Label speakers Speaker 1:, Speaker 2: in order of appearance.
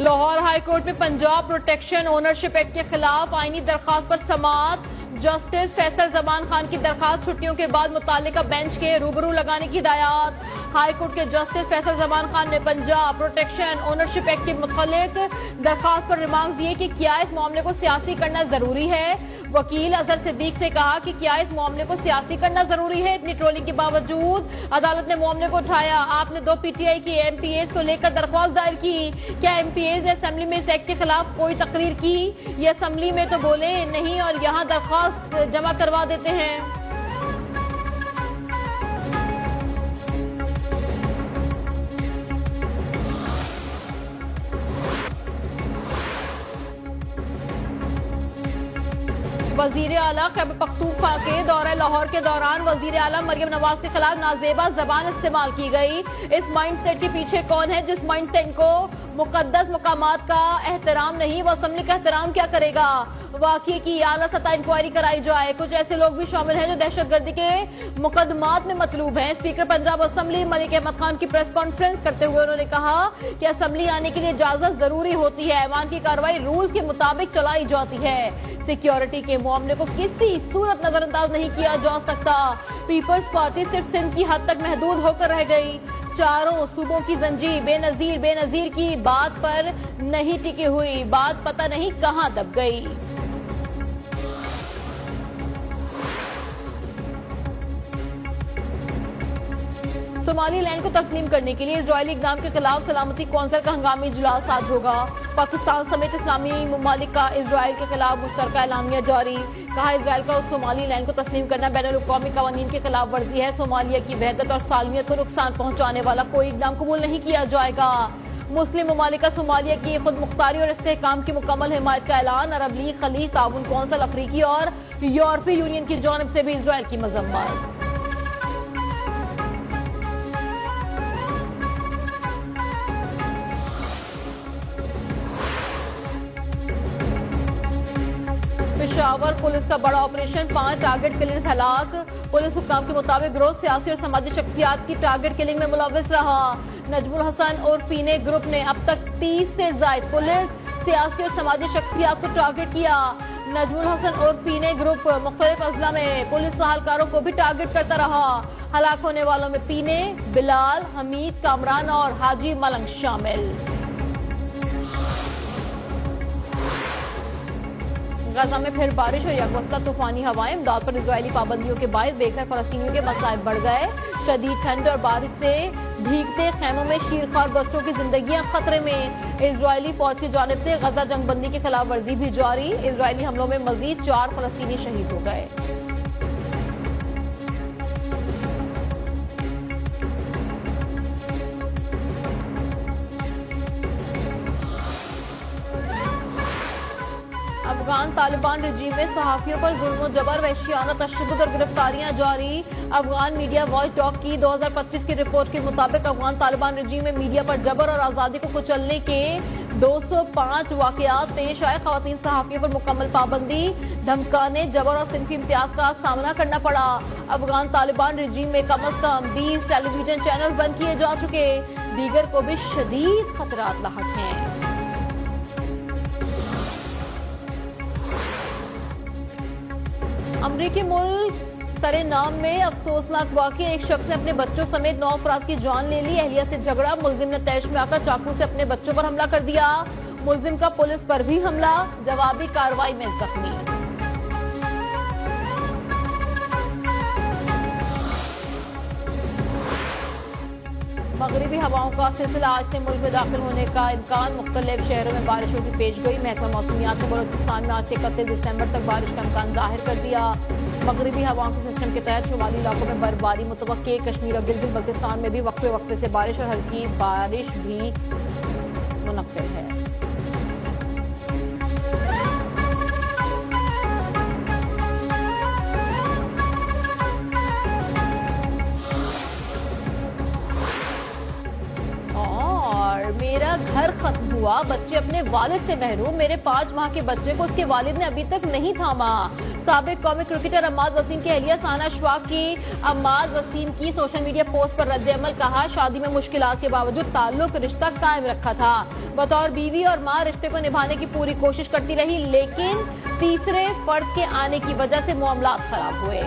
Speaker 1: Lahore high court में Punjab protection ownership act के खिलाफ आईनी दरखास्त पर समाअत। जस्टिस फैसल जमान खान की दरखास्त छुट्टियों के बाद मुतालिका बेंच के रूबरू लगाने की हिदायत। हाई कोर्ट के जस्टिस फैसल जमान खान ने पंजाब प्रोटेक्शन ओनरशिप एक्ट के मुतालिक दरखास्त पर रिमार्क्स दिए कि क्या इस मामले को सियासी करना जरूरी है। वकील अजहर सिद्दीक से कहा कि क्या इस मामले को सियासी करना जरूरी है। इतनी ट्रोलिंग के बावजूद अदालत ने मामले को उठाया। आपने 2 पीटीआई की एमपीएस को लेकर दरख्वास्त दायर की। क्या एमपीएस ने असेंबली में इस एक्ट के खिलाफ कोई तकरीर की? ये असेंबली में तो बोले नहीं और यहाँ दरख्वास्त जमा करवा देते हैं। वजीर आला खैबर पख्तूनख्वा के दौरे लाहौर के दौरान वजीर आला मरियम नवाज के खिलाफ नाजेबा जबान इस्तेमाल की गई। इस माइंडसेट के पीछे कौन है जिस माइंडसेट को मुकद्दस मकामात का एहतराम नहीं, वो असेंबली का एहतराम क्या करेगा। वाकये की आला सतह इंक्वायरी कराई जाए। कुछ ऐसे लोग भी शामिल हैं जो दहशतगर्दी के मुकदमात में मतलूब हैं। स्पीकर पंजाब असेंबली मलिक अहमद खान की प्रेस कॉन्फ्रेंस करते हुए उन्होंने कहा कि असेंबली आने के लिए इजाजत जरूरी होती है। ऐवान की कार्रवाई रूल्स के मुताबिक चलाई जाती है। सिक्योरिटी के मामले को किसी सूरत नजरअंदाज नहीं किया जा सकता। पीपल्स पार्टी सिर्फ सिंध की हद तक महदूद होकर रह गई। चारों सूबों की जंजीर बेनजीर की बात पर नहीं टिकी हुई। बात पता नहीं कहां दब गई। सोमालीलैंड को तस्लीम करने के लिए इजरायली इक़दाम के खिलाफ सलामती कौंसिल का हंगामी इजलास आज होगा। पाकिस्तान समेत इस्लामी ममालिक का इजरायल के खिलाफ मुश्तरका एलामिया जारी। कहा इजरायल का सोमालीलैंड को तस्लीम करना बैनुल-अक़वामी क़वानीन के खिलाफ वर्जी है। सोमालिया की वहदत और सालमियत को नुकसान पहुंचाने वाला कोई इक़दाम कबूल नहीं किया जाएगा। मुस्लिम ममालिक का सोमालिया की खुद मुख्तारी और इस्तेहकाम की मुकम्मल हिमायत का ऐलान। अरब लीग, खलीज ताउन कौंसिल, अफ्रीकी और यूरोपीय यूनियन की जानिब से भी इजरायल की मजम्मत। पेशावर पुलिस का बड़ा ऑपरेशन, 5 टारगेट किलर्स हलाक। पुलिस हुक्काम के मुताबिक गिरोह सियासी और समाजी शख्सियात की टारगेट किलिंग में मुलव्विस रहा। नजमुल हसन और पीने ग्रुप ने अब तक 30 से ज्यादा पुलिस, सियासी और समाजी शख्सियात को टारगेट किया। नजमुल हसन और पीने ग्रुप मुख्तलिफ अजला में पुलिस एहलकारों को भी टारगेट करता रहा। हलाक होने वालों में पीने, बिलाल, हमीद, कामरान और हाजी मलंग शामिल। गजा में फिर बारिश और यकवस्ता तूफानी हवाएं। इमदाद पर इजरायली पाबंदियों के बायस बेघर फलस्तीनियों के मसाइब बढ़ गए। शदीद ठंड और बारिश से भीगते खैमों में शीरख्वार बच्चों की जिंदगियां खतरे में। इजरायली फौज की जानिब से गजा जंगबंदी की खिलाफ वर्जी भी जारी। इजरायली हमलों में मजीद 4 फलस्तीनी शहीद हो गए। अफगान तालिबान रजीम में सहाफियों पर जुल्म जबर, वहशियाना, तशद्दुद और गिरफ्तारियां जारी। अफगान मीडिया वॉच डॉग की 2025 की रिपोर्ट के मुताबिक अफगान तालिबान रजीम में मीडिया पर जबर और आज़ादी को कुचलने के 205 वाकयात पेश आए। खवातीन सहाफियों पर मुकम्मल पाबंदी, धमकाने, जबर और सिनफी इम्तियाज का सामना करना पड़ा। अफगान तालिबान रजीम में कम अज कम 20 टेलीविजन चैनल बंद किए जा चुके। दीगर को भी शदीद खतरात लाहक हैं। अमरीकी मुल्क सरेनाम में अफसोसनाक वाकया, एक शख्स ने अपने बच्चों समेत 9 अफराद की जान ले ली। अहलिया से झगड़ा, मुलजिम ने तैश में आकर चाकू से अपने बच्चों पर हमला कर दिया। मुलजिम का पुलिस पर भी हमला, जवाबी कार्रवाई में जख्मी। मगरिबी हवाओं का सिलसिला आज से मुल्क में दाखिल होने का इम्कान। मुख्तलिफ शहरों में बारिशों की पेशगोई। महकमा मौसमियात ने बलोचिस्तान में आज से 31 दिसंबर तक बारिश का इम्कान जाहिर कर दिया। मगरिबी हवाओं के सिस्टम के तहत शुमाली इलाकों में बर्फबारी मुतवक्के। कश्मीर और गिलगित बल्तिस्तान में भी वक्फे वक्फे से बारिश और हल्की बारिश भी मुनक्किद है। मेरा घर खत्म हुआ, बच्चे अपने वालिद से महरूम। मेरे 5 माह के बच्चे को उसके वालिद ने अभी तक नहीं थामा। साबिक कौमी क्रिकेटर अम्माद वसीम की अहलिया साना अशफाक की अम्माद वसीम की सोशल मीडिया पोस्ट पर रद्द-ए-अमल। कहा, शादी में मुश्किलात के बावजूद ताल्लुक रिश्ता कायम रखा था। बतौर बीवी और मां रिश्ते को निभाने की पूरी कोशिश करती रही, लेकिन तीसरे फर्द के आने की वजह से मामलात खराब हुए।